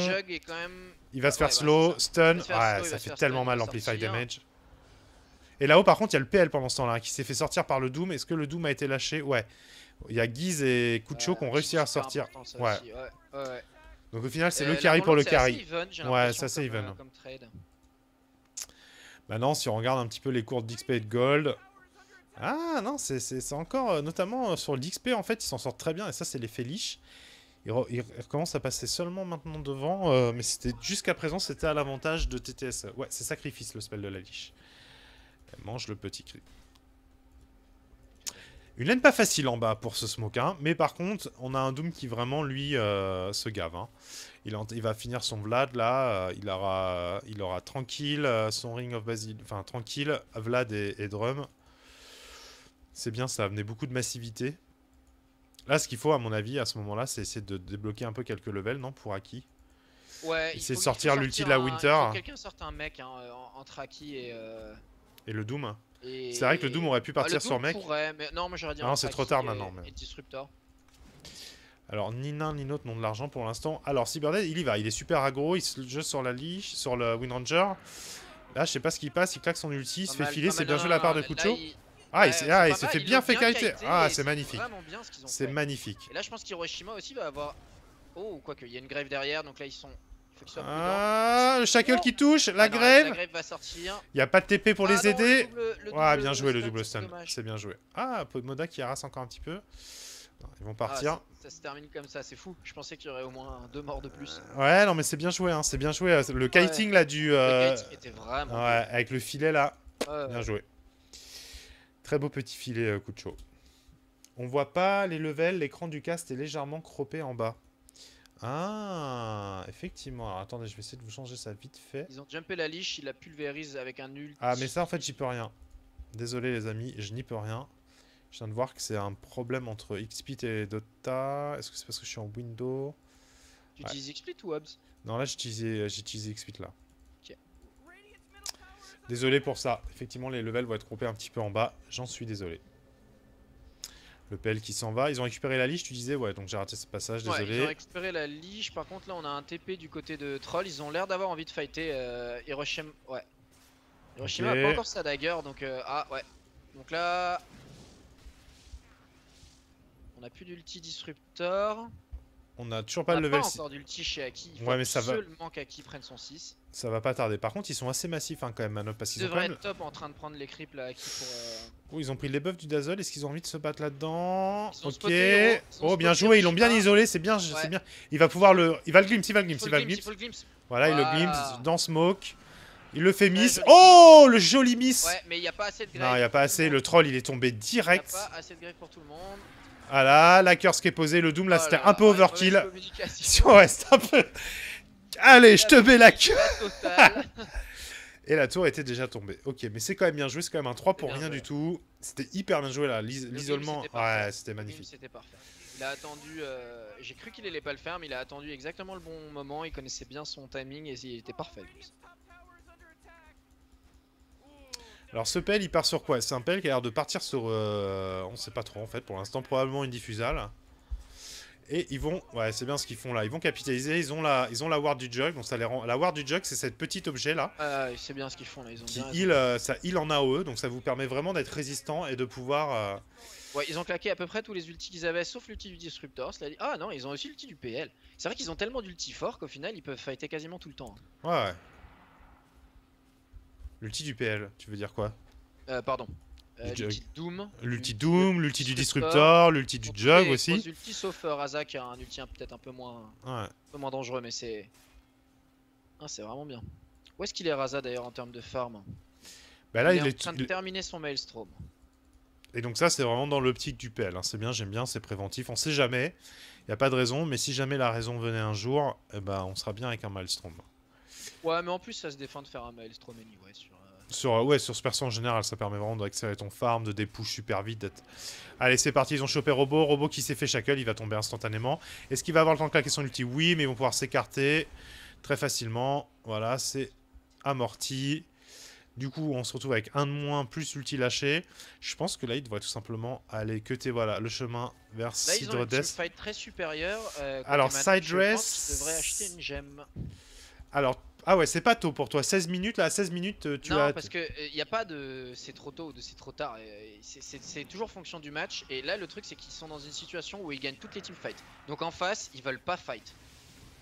Quand même... Il va se faire slow, stun. Ouais, ça fait tellement mal l'amplify damage. Et là-haut, par contre, il y a le PL pendant ce temps-là qui s'est fait sortir par le Doom. Est-ce que le Doom a été lâché? Ouais. Il y a Guise et Kucho qui ont réussi à sortir. Ouais. Donc au final, c'est le carry pour le carry. Ouais, ça c'est even. Maintenant, si on regarde un petit peu les cours d'XP et de Gold. Ah non, c'est encore, notamment sur l'XP, en fait, ils s'en sortent très bien. Et ça, c'est l'effet liche. Ils recommencent à passer seulement maintenant devant. Mais c'était jusqu'à présent, c'était à l'avantage de TTS. Ouais, c'est sacrifice le spell de la liche. Elle mange le petit cri. Une lane pas facile en bas pour ce smoke, hein, mais par contre, on a un Doom qui vraiment, lui, se gave. Hein. Il va finir son Vlad, là, il aura tranquille son Ring of Basil, enfin tranquille, Vlad et Drum. C'est bien, ça a amené beaucoup de massivité. Là, ce qu'il faut, à mon avis, à ce moment-là, c'est essayer de débloquer un peu quelques levels, non, pour Aki. Ouais, essayer de sortir l'ulti de la Winter. Il faut que quelqu'un sorte un mec hein, entre Aki et le Doom. C'est vrai que le Doom aurait pu partir sur mec. Mais non, moi j'aurais dit. Non, c'est trop tard maintenant. Et Disruptor. Alors, ni l'un ni l'autre n'ont de l'argent pour l'instant. Alors, Cyberdead, il y va. Il est super aggro. Il se jette sur la leash, sur le Windranger. Là, je sais pas ce qui passe. Il claque son ulti. Il se fait filer. C'est bien joué de la part de Kucho. Ah, il s'est fait bien fait qualité. Ah, c'est magnifique. C'est magnifique. Et là, je pense qu'Hiroshima aussi va avoir. Oh, quoique, il y a une grève derrière. Donc là, ils sont. Ah, le Shackle qui touche, la grève. La grève va sortir. Il n'y a pas de TP pour les aider. Ah, bien joué le double stun. C'est bien joué. Ah, Podmoda qui harasse encore un petit peu. Non, ils vont partir. Ça se termine comme ça, c'est fou. Je pensais qu'il y aurait au moins 2 morts de plus. Ouais, non, mais c'est bien joué. Hein, c'est bien joué. Le kiting là du. Le kiting était vraiment. Ouais, avec le filet là. Bien joué. Très beau petit filet, Kucho. On voit pas les levels. L'écran du cast est légèrement croppé en bas. Ah, effectivement. Alors attendez, je vais essayer de vous changer ça vite fait. Ils ont jumpé la leash, il la pulvérise avec un ulti. Ah, mais ça en fait, j'y peux rien. Désolé les amis, je n'y peux rien. Je viens de voir que c'est un problème entre XSplit et Dota. Est-ce que c'est parce que je suis en window? Tu utilises XSplit ou Hobbs? Non, là j'ai utilisé XSplit là. Ok. Désolé pour ça. Effectivement, les levels vont être groupés un petit peu en bas. J'en suis désolé. Le PL qui s'en va. Ils ont récupéré la leash, tu disais? Ouais, donc j'ai raté ce passage, désolé. Ouais, ils ont récupéré la leash. Par contre, là, on a un TP du côté de Troll. Ils ont l'air d'avoir envie de fighter. Hiroshima, ouais. Hiroshima a pas encore sa dagger, donc ah ouais. Donc là, on a plus d'ulti disruptor. On a toujours pas le level 6. On a pas encore d'ulti chez Aki. Il faut ouais, mais ça seulement qu'Aki prenne son 6. Ça va pas tarder. Par contre, ils sont assez massifs hein, quand même, Manop. Parce qu'ils devraient être top en train de prendre les creeps là, Aki pour. Oh, ils ont pris les buffs du Dazzle. Est-ce qu'ils ont envie de se battre là-dedans? Ok. Oh, bien joué. Ils l'ont bien isolé. C'est bien, c'est bien. Il va pouvoir le. Il va le glimpse. Il va le glimpse. Voilà, il le glimpse dans Smoke. Il le fait miss. Oh, le joli miss. Ouais, mais il n'y a pas assez de grave. Non, il n'y a pas assez. Le troll, il est tombé direct. Il n'y a pas assez de grave pour tout le monde. Voilà, la curse qui est posée. Le Doom, là, c'était un peu overkill. Ouais, c'était un peu. Allez, je te mets la queue. Et la tour était déjà tombée. Ok, mais c'est quand même bien joué. C'est quand même un 3 pour rien du tout. C'était hyper bien joué là. L'isolement, ouais, c'était magnifique. C'était parfait. Il a attendu. J'ai cru qu'il allait pas le faire, mais il a attendu exactement le bon moment. Il connaissait bien son timing et il était parfait. Alors ce PL il part sur quoi? C'est un PL qui a l'air de partir sur... on sait pas trop en fait pour l'instant, probablement une diffusale. Et ils vont... Ouais, c'est bien ce qu'ils font là. Ils vont capitaliser, ils ont la ward du jug. Donc ça les rend... La ward du jug c'est cette petite objet là. C'est bien ce qu'ils font là, ils ont Qui bien heal, ça heal en AOE. Donc ça vous permet vraiment d'être résistant et de pouvoir... Ouais, ils ont claqué à peu près tous les ultis qu'ils avaient, sauf l'ulti du Disruptor. Ah non, ils ont aussi l'ulti du PL. C'est vrai qu'ils ont tellement d'ulti fort qu'au final ils peuvent fighter quasiment tout le temps. Ouais. L'ulti du PL, tu veux dire quoi? Pardon. Du L'ulti de Doom. L'ulti Doom, l'ulti du Disruptor, l'ulti du Jug aussi. Ulti sauf Raza qui a un ulti peut-être un peu moins dangereux, mais c'est... Ah, c'est vraiment bien. Où est-ce qu'il est Raza d'ailleurs en termes de farm? Bah là, il est en train de terminer son Maelstrom. Et donc ça, c'est vraiment dans l'optique du PL. Hein. C'est bien, j'aime bien, c'est préventif. On sait jamais, il n'y a pas de raison, mais si jamais la raison venait un jour, eh ben, on sera bien avec un Maelstrom. Ouais, mais en plus, ça se défend de faire un Maelstrom anyway. Sur ce perso en général, ça permet vraiment d'accélérer ton farm, de dépush super vite. Allez, c'est parti, ils ont chopé Robo. Robo qui s'est fait shackle, il va tomber instantanément. Est-ce qu'il va avoir le temps de claquer son ulti? Oui, mais ils vont pouvoir s'écarter très facilement. Voilà, c'est amorti. Du coup, on se retrouve avec un de moins, plus ulti lâché. Je pense que là, il devrait tout simplement aller cutter voilà, le chemin vers Sidre Là, ils ont une fight très supérieure. Alors, Sidress... Je devrais acheter une gemme. Alors, ah ouais, c'est pas tôt pour toi. 16 minutes, là, à 16 minutes, tu as... Non, parce que y a pas de c'est trop tôt ou de c'est trop tard. C'est toujours fonction du match. Et là, le truc, c'est qu'ils sont dans une situation où ils gagnent toutes les teamfights. Donc en face, ils veulent pas fight.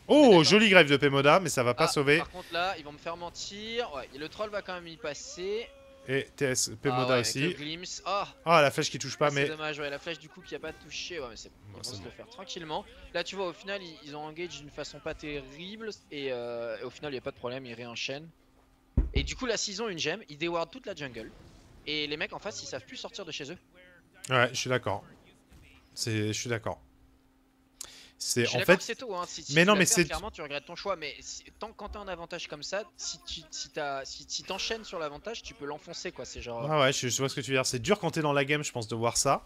Oh, jolie grève de Pemoda, mais ça va pas sauver. Par contre, là, ils vont me faire mentir. Ouais, et le troll va quand même y passer. Et TS Pemoda aussi. Avec le glimpse. La flèche qui touche pas, mais... C'est dommage, ouais, la flèche du coup qui a pas touché. Ouais, mais c'est bon. Ils vont se le faire tranquillement. Là, tu vois, au final, ils ont engage d'une façon pas terrible. Et au final, il n'y a pas de problème, ils réenchaînent. Et du coup, là, s'ils ont une gemme, ils déwardent toute la jungle. Et les mecs en face, ils savent plus sortir de chez eux. Ouais, je suis d'accord. Je suis d'accord. C'est en fait c'est tôt hein. Si mais non mais c'est clairement tu regrettes ton choix, mais quand t'as un avantage comme ça, si t'enchaînes sur l'avantage, tu peux l'enfoncer quoi, c'est genre ouais, je vois ce que tu veux dire, c'est dur quand t'es dans la game je pense de voir ça.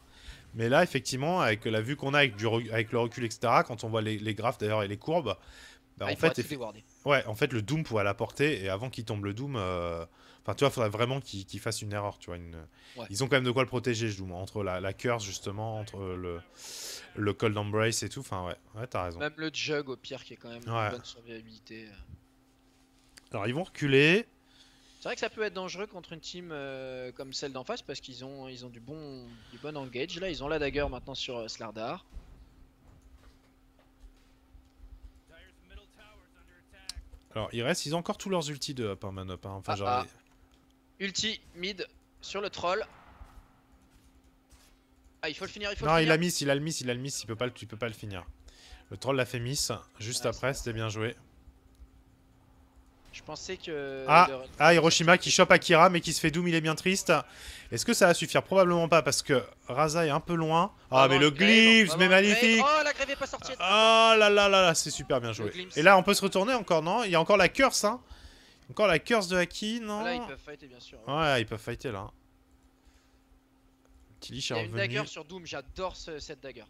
Mais là effectivement avec la vue qu'on a avec le recul etc, quand on voit les graphes d'ailleurs et les courbes, bah, en fait ouais, en fait le Doom pourrait l'apporter et avant qu'il tombe le Doom enfin tu vois, faudrait vraiment qu'il fasse une erreur, tu vois ils ont quand même de quoi le protéger, je Doom, entre la curse justement, entre le Cold Embrace et tout, enfin ouais t'as raison. Même le Jug au pire qui est quand même une bonne survivabilité. Alors ils vont reculer. C'est vrai que ça peut être dangereux contre une team comme celle d'en face parce qu'ils ont du bon engage. Là ils ont la dagger maintenant sur Slardar. Alors ils ont encore tous leurs ultis de up, man up, hein. Enfin, ulti mid sur le troll. Ah, il faut le finir, non, il a miss, tu peux pas le finir. Le troll l'a fait miss, juste après, c'était bien joué. Je pensais que... Hiroshima qui chope Akira, mais qui se fait doom, il est bien triste. Est-ce que ça va suffire? Probablement pas, parce que Raza est un peu loin. Mais le glimpse, mais magnifique. Oh, la grève est pas sortie. Oh là là là là, c'est super bien joué. Et là, on peut se retourner encore, non? Il y a encore la curse, hein. Encore la curse de Haki, non? Là, ils peuvent fighter, bien sûr. Ouais, ils peuvent fighter, là. Il y a une dagger sur Doom, j'adore cette dagger.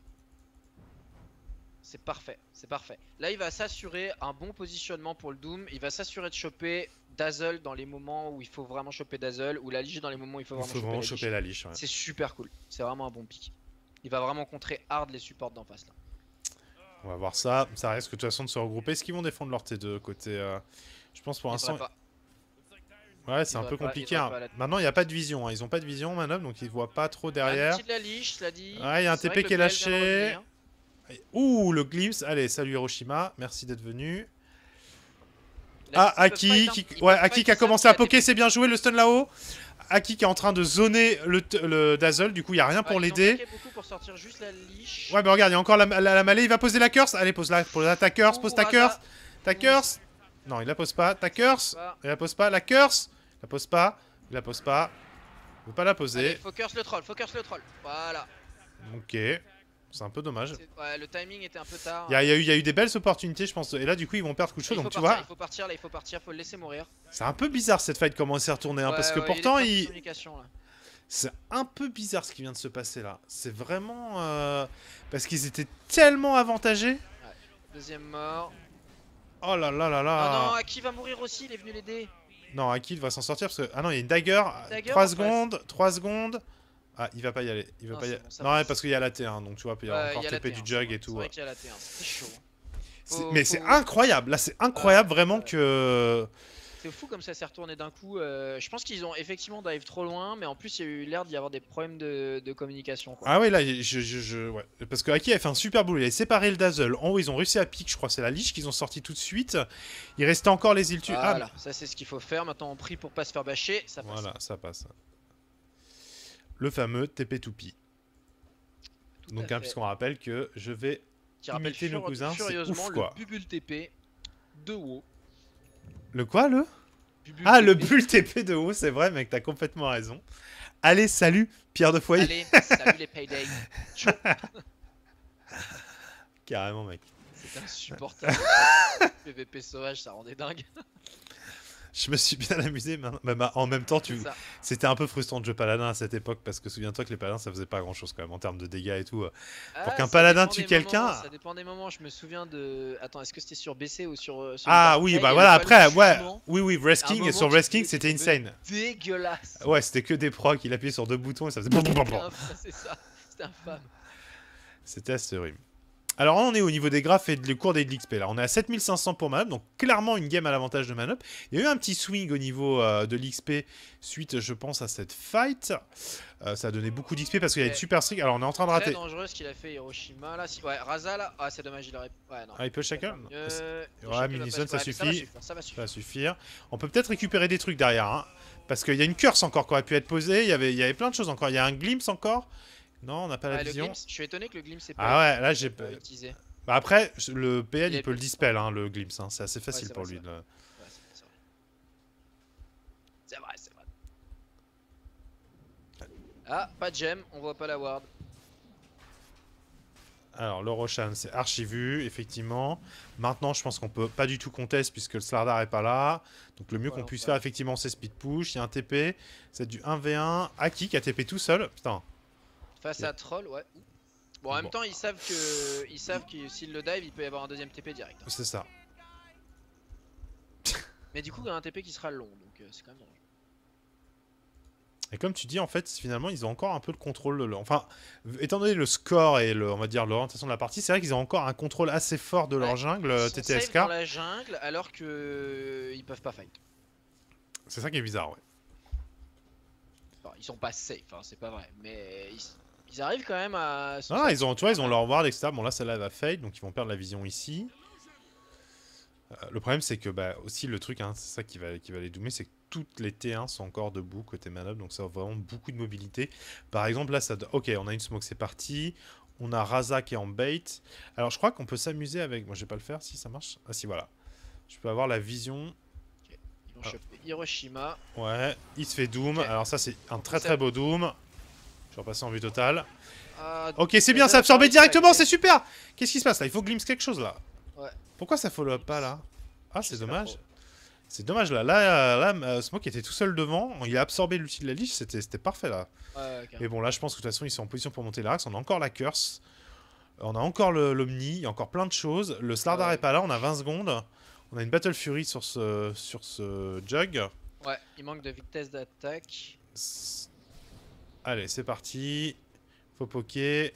C'est parfait, c'est parfait. Là, il va s'assurer un bon positionnement pour le Doom. Il va s'assurer de choper Dazzle dans les moments où il faut vraiment choper Dazzle, ou la Liche dans les moments où il faut vraiment choper la Liche. Ouais. C'est super cool, c'est vraiment un bon pick. Il va vraiment contrer hard les supports d'en face là. On va voir ça. Ça risque de toute façon de se regrouper. Est-ce qu'ils vont défendre leur T2 côté... Je pense pour l'instant... Ouais, c'est un peu compliqué. Maintenant, il n'y a pas de vision. Hein. Ils n'ont pas de vision, Manop, donc ils voient pas trop derrière. De la liche, cela dit. Ouais, il y a un TP qui est lâché. Ouh, le glimpse. Allez, salut Hiroshima. Merci d'être venu. Haki qui a commencé à poker, c'est bien joué le stun là-haut. Haki qui est en train de zoner le Dazzle, du coup il n'y a rien pour l'aider. Ouais, mais regarde, il y a encore la mêlée, il va poser la curse. Allez, pose ta curse, pose ta curse. Ta curse. Non, il la pose pas. Ta curse. Il la pose pas. La curse. Il la pose pas. Il la pose pas. Il veut pas la poser. Allez, focus le troll. Voilà. Ok. C'est un peu dommage. Ouais, le timing était un peu tard. Il y a eu des belles opportunités, je pense. Et là, du coup, ils vont perdre coup de chaud. Donc, tu vois. Il faut partir, faut le laisser mourir. C'est un peu bizarre cette fight, comment elle s'est retournée. Hein, parce que pourtant, c'est un peu bizarre ce qui vient de se passer là. C'est vraiment. Parce qu'ils étaient tellement avantagés. Ouais. Deuxième mort. Oh là là là là. Non, Aki va mourir aussi, il est venu l'aider. Non, Aki devrait s'en sortir parce que... Ah non, il y a une dagger. Dagger 3 en secondes, 3 secondes. Ah, il va pas y aller. Il va Non, pas y c'est aller. bon, ça Non, ouais, passe. parce qu'il y a la T1, donc tu vois, il y a Ouais, encore y a la TP T1, du c'est jug vrai. et tout. C'est vrai Ouais. qu'il y a la T1, c'était chaud. Mais c'est incroyable. Là, c'est incroyable vraiment que... C'est fou comme ça s'est retourné d'un coup. Je pense qu'ils ont effectivement dive trop loin, mais en plus il y a eu l'air d'y avoir des problèmes de communication. Quoi. Ah ouais, là, ouais. Parce que Aki a fait un super boulot. Il a séparé le dazzle. En haut, ils ont réussi à pique, je crois. C'est la liche qu'ils ont sorti tout de suite. Il restait encore les îles. Voilà, ça c'est ce qu'il faut faire. Maintenant on prie pour pas se faire bâcher. Ça passe. Voilà, ça passe. Le fameux TP Toupie. Donc, hein, puisqu'on rappelle que je vais qui rappelle imiter nos cousins, c'est furieusement ouf, quoi. le Bubble TP de WoW. Le quoi, le Bubble Ah, TP. le bulle TP de haut, c'est vrai, mec, t'as complètement raison. Allez, salut, Pierre de Foyer. Allez, salut les paydays. Carrément, mec. C'est insupportable. PVP sauvage, ça rendait dingue. Je me suis bien amusé, mais en même temps, c'était un peu frustrant de jouer paladin à cette époque, parce que souviens-toi que les paladins, ça faisait pas grand-chose quand même, en termes de dégâts et tout. Pour qu'un paladin tue quelqu'un... Ça dépend des moments, je me souviens de... Attends, est-ce que c'était sur BC ou sur Ah oui, bah voilà, après, ouais. Oui, Wresking, et sur Wresking, c'était insane. Dégueulasse. Ouais, c'était que des procs, il appuyait sur 2 boutons et ça faisait... C'est ça, c'était infâme. C'était assez horrible. Alors on est au niveau des graphes et du cours des l'XP là. On est à 7500 pour Manop, donc clairement une game à l'avantage de Manop. Il y a eu un petit swing au niveau de l'XP suite, je pense, à cette fight. Ça a donné beaucoup d'XP parce qu'il y a une super streak. Alors on est en train de rater. C'est dangereux ce qu'il a fait Hiroshima là. Ouais, Raza là. Ah, c'est dommage, il aurait. Ouais, non. Ah, il peut chacun Ouais, Munison, ça suffit. Ça va suffire. Ça va suffire. On peut peut-être récupérer des trucs derrière. Hein, parce qu'il y a une curse encore qui aurait pu être posée. Il y avait plein de choses encore. Il y a un glimpse encore. Non, on n'a pas la vision. Glimpse, je suis étonné que le glimpse ait pas. Ah ouais, là j'ai pas utilisé. Bah après, le PL il peut le dispel, hein, le glimpse. Hein, c'est assez facile pour lui. C'est vrai, c'est vrai. Ah, pas de gemme, on voit pas la ward. Alors, le Roshan, c'est archi vu, effectivement. Maintenant, je pense qu'on peut pas du tout contest puisque le Slardar est pas là. Donc, le mieux qu'on puisse faire, effectivement, c'est speed push. Il y a un TP. C'est du 1v1. Aki qui a TP tout seul. Putain. Face à Troll, ouais. Bon, en même temps, ils savent que s'il le dive, il peut y avoir un deuxième TP direct. Hein. C'est ça. Mais du coup, il y a un TP qui sera long, donc c'est quand même dangereux. Et comme tu dis, en fait, finalement, ils ont encore un peu le contrôle. Enfin, étant donné le score et on va dire l'orientation de la partie, c'est vrai qu'ils ont encore un contrôle assez fort de leur jungle TTSK. Ils sont safe dans la jungle alors que ils peuvent pas fight. C'est ça qui est bizarre, ouais. Enfin, ils sont pas safe, hein, c'est pas vrai, mais ils arrivent quand même à... Ah, ils ont leur ward, etc. Bon, là, celle-là va fade, donc ils vont perdre la vision ici. Le problème, c'est que, bah, aussi, le truc, hein, c'est ça qui va les doomer, c'est que toutes les T1 sont encore debout côté Manop, donc ça a vraiment beaucoup de mobilité. Par exemple, là, ça... Ok, on a une smoke, c'est parti. On a Raza qui est en bait. Alors, je crois qu'on peut s'amuser avec... Moi, je vais pas le faire, si ça marche. Ah, si, voilà. Je peux avoir la vision... Okay. Ils vont choper Hiroshima. Ouais, il se fait Doom. Okay. Alors ça, c'est un très beau Doom. Je vais repasser en vue totale. Ok, c'est c'est bien, ça absorbé directement, c'est super. Qu'est-ce qui se passe là? Il faut glimpse quelque chose là. Ouais. Pourquoi ça follow up pas là? Ah, c'est dommage. C'est dommage là. Là, Smoke était tout seul devant. Il a absorbé l'ulti de la liche. C'était parfait là. Ouais, okay. Mais bon, là, je pense que de toute façon, ils sont en position pour monter l'Arax. On a encore la curse. On a encore l'Omni. Il y a encore plein de choses. Le Slardar est pas là. On a 20 secondes. On a une Battle Fury sur ce jug. Ouais, il manque de vitesse d'attaque. Allez, c'est parti. Faut poker.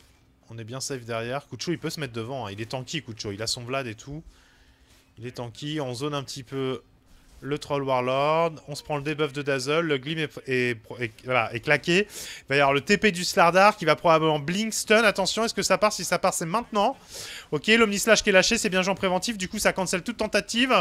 On est bien safe derrière. Kucho, il peut se mettre devant. Hein. Il est tanky, Kucho. Il a son Vlad et tout. Il est tanky. On zone un petit peu le Troll Warlord. On se prend le debuff de Dazzle. Le Glim est claqué. Il va y avoir le TP du Slardar qui va probablement blink stun. Attention, est-ce que ça part? Si ça part, c'est maintenant. Ok, l'Omnislash qui est lâché, c'est bien genre préventif. Du coup, ça cancel toute tentative.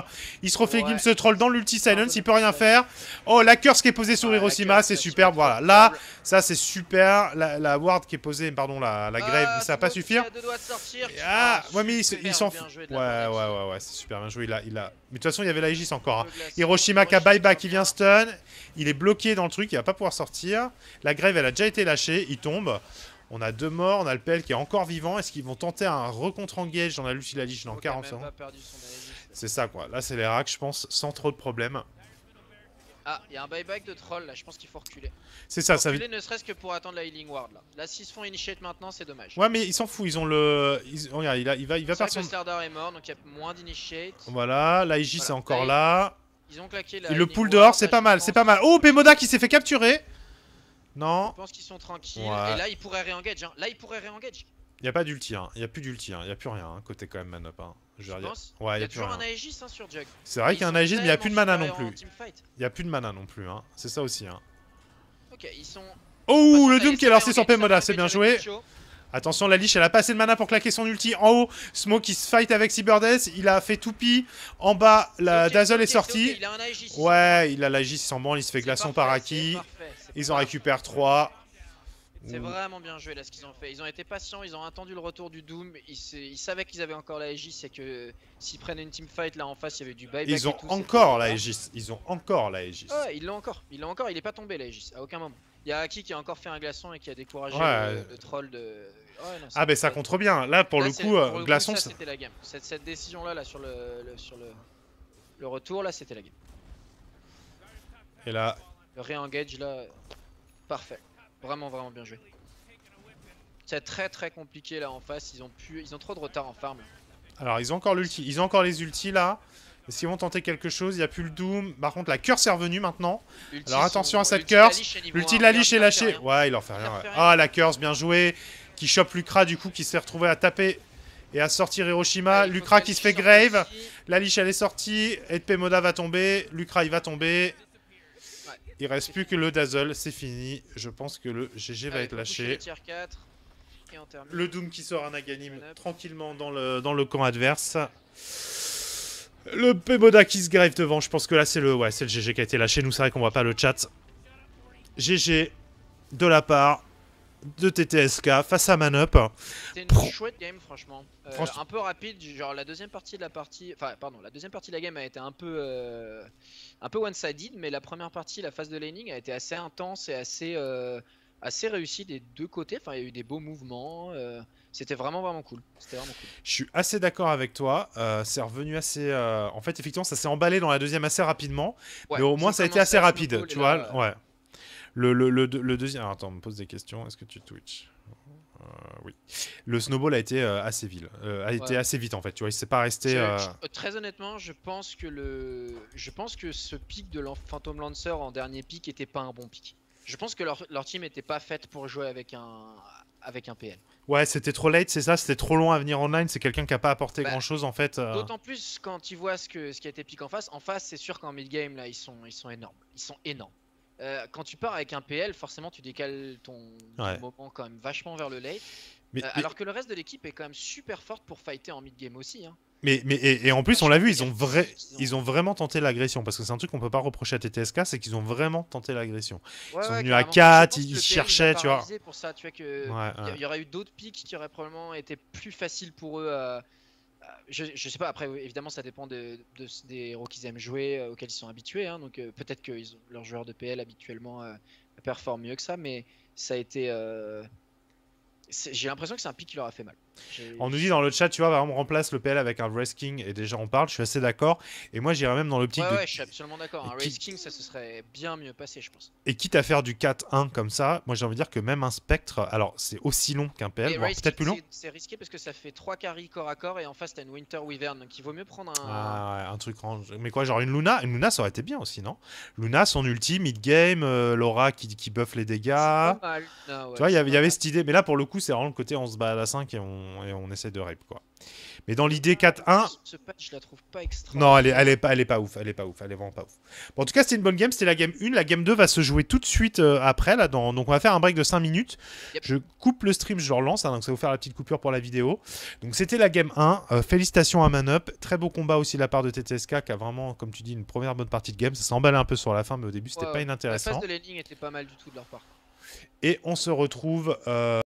Il se refait Glim ce troll dans l'ulti silence. Il peut rien faire. Oh, la curse qui est posée sur Hiroshima, c'est superbe. Voilà, là, ça c'est super. La ward qui est posée, pardon, la grave, ça va pas suffire. Ah, ouais, mais ils s'en foutent. Ouais, c'est super bien joué. Mais de toute façon, il y avait la Aegis encore. Hein. Hiroshima qui a buyback, qui vient stun. Il est bloqué dans le truc, il va pas pouvoir sortir. La grève, elle a déjà été lâchée. Il tombe. On a 2 morts, on a le PL qui est encore vivant. Est-ce qu'ils vont tenter un recontre-engage dans la lutte la liche dans 40 secondes? C'est ça quoi. Là, c'est les racks, je pense, sans trop de problèmes. Ah, il y a un buyback de troll là, je pense qu'il faut reculer. C'est ça, reculer ne serait-ce que pour attendre la healing ward là. Là, s'ils se font initiate maintenant, c'est dommage. Ouais, mais ils s'en foutent, ils ont le. Regarde, il va perdre son. Le Slardar est mort, donc il y a moins d'initiate. Voilà, la Aegis est encore là. Ils ont claqué la. Il le pull dehors, c'est pas mal, c'est pas mal. Oh, Pemoda qui s'est fait capturer. Non. Je pense qu'ils sont tranquilles. Ouais. Et là, ils pourraient réengage. Hein. Là, ils pourraient réengage. Il y a pas d'ulti, hein. Il y a plus d'ulti, hein. Il y a plus rien, hein. Côté quand même Manop. Hein. Je pense. Ouais, il y a plus toujours rien. un Aegis hein, sur Jug. C'est vrai qu'il y a un Aegis, mais il y a plus de mana non plus. Il y a plus de mana non plus, hein. C'est ça aussi, hein. Ok, ils sont. Oh, le Doom qui est lancé sur Pemoda, c'est bien joué. Attention, la Lich, elle a pas assez de mana pour claquer son ulti. En haut, Smoke qui se fight avec Cyberdess. Il a fait toupie. En bas, la Dazzle est sortie. Ouais, il a l'Aegis, il s'en branle, il se fait glaçon par Aki. Ils en récupèrent 3. C'est vraiment bien joué là ce qu'ils ont fait. Ils ont été patients, ils ont attendu le retour du Doom. Ils savaient qu'ils avaient encore la Aegis et que s'ils prenaient une teamfight là en face, il y avait du buyback. Ils ont encore la Aegis. Ils ont encore la Aegis. Ouais, ils l'ont encore. Il est pas tombé la Aegis à aucun moment. Il y a Aki qui a encore fait un glaçon et qui a découragé le troll de. Ouais, non, ah, ben ça contre bien. Là, pour le coup, glaçon. Ça, c'était la game. Cette décision là, sur le retour, là, c'était la game. Et là. Le re-engage là, parfait. Vraiment, vraiment bien joué. C'est très très compliqué là en face. Ils ont trop de retard en farm. Alors, ils ont encore l'ulti. Ils ont encore les ultis là. Est-ce qu'ils vont tenter quelque chose? Il n'y a plus le Doom. Par contre, la curse est revenue maintenant. Alors attention à cette curse. L'ulti de la Lich est lâché. Ouais, il en fait rien. Ah, la curse, bien joué. Qui chope Lucra du coup, qui s'est retrouvé à taper et à sortir Hiroshima. Lucra qui se fait grave. La Lich elle est sortie. Et Pemoda va tomber. Lucra il va tomber. Il reste plus que le Dazzle. C'est fini. Je pense que le GG va être lâché. Le Doom qui sort un Aghanim tranquillement dans le camp adverse. Le Pemoda qui se grève devant. Je pense que là c'est le GG qui a été lâché. Nous c'est vrai qu'on voit pas le chat. GG de la part de TTSK face à Manop. C'était une chouette game franchement. Un peu rapide, genre la deuxième partie de la partie, enfin pardon, la deuxième partie de la game a été un peu one-sided, mais la première partie, la phase de laning a été assez intense et assez réussie des deux côtés. Enfin, il y a eu des beaux mouvements. C'était vraiment cool. Je suis assez d'accord avec toi. C'est revenu assez. En fait, effectivement, ça s'est emballé dans la deuxième assez rapidement, ouais, mais au moins ça a été assez rapide, tu vois. Là, ouais. Le deuxième. Alors, attends, on me pose des questions. Est-ce que tu Twitch? Oui. Le snowball a été assez vite. Été assez vite en fait. Tu vois, il s'est pas resté. Très honnêtement, je pense que ce pick de Phantom Lancer en dernier pick était pas un bon pick. Je pense que leur team était pas faite pour jouer avec un PL. Ouais, c'était trop late, c'est ça. C'était trop long à venir online. C'est quelqu'un qui a pas apporté grand chose en fait. D'autant plus quand ils voient ce qui a été pick en face. En face, c'est sûr qu'en mid game là, ils sont énormes. Ils sont énormes. Quand tu pars avec un PL, forcément tu décales ton moment quand même vachement vers le late. Alors que le reste de l'équipe est quand même super forte pour fighter en mid game aussi. Hein. Et en plus, on l'a vu, ils ont vraiment tenté l'agression. Parce que c'est un truc qu'on peut pas reprocher à TTSK, c'est qu'ils ont vraiment tenté l'agression. Ils sont venus à 4, ils cherchaient, tu vois. Pour ça, tu vois que il y aurait eu d'autres picks qui auraient probablement été plus faciles pour eux. Je sais pas, après évidemment ça dépend des héros qu'ils aiment jouer, auxquels ils sont habitués, hein, donc peut-être que leurs joueurs de PL habituellement performent mieux que ça, mais ça a été... j'ai l'impression que c'est un pick qui leur a fait mal. On nous dit dans le chat, tu vois, par exemple, remplace le PL avec un Wraith King, et déjà on parle, je suis assez d'accord. Et moi j'irais même dans l'optique ouais, je suis absolument d'accord. Un Wraith King, ça se serait bien mieux passé, je pense. Et quitte à faire du 4-1 comme ça, moi j'ai envie de dire que même un Spectre, alors c'est aussi long qu'un PL, voire peut-être plus long. C'est risqué parce que ça fait 3 carries corps à corps et en face t'as une Winter Wyvern, donc il vaut mieux prendre un... Ah ouais, un truc range. Mais quoi, genre une Luna ça aurait été bien aussi, non? Luna, son ulti, mid-game, Laura qui buff les dégâts. Pas mal. Ah, ouais, tu vois, il y avait cette idée, mais là pour le coup c'est vraiment le côté on se bat à la 5 et on essaie de rape quoi. Mais dans l'idée 4-1, ce patch je la trouve pas extra. Non, elle est pas ouf, elle est vraiment pas ouf. Bon, en tout cas, c'était une bonne game, c'était la game 1, la game 2 va se jouer tout de suite après là donc on va faire un break de 5 minutes. Yep. Je coupe le stream, je le relance, hein, donc ça va vous faire la petite coupure pour la vidéo. Donc c'était la game 1, félicitations à Manop, très beau combat aussi de la part de TTSK qui a vraiment, comme tu dis, une première bonne partie de game, ça s'est emballé un peu sur la fin mais au début c'était pas inintéressant. La phase de laning était pas mal du tout de leur part. Et on se retrouve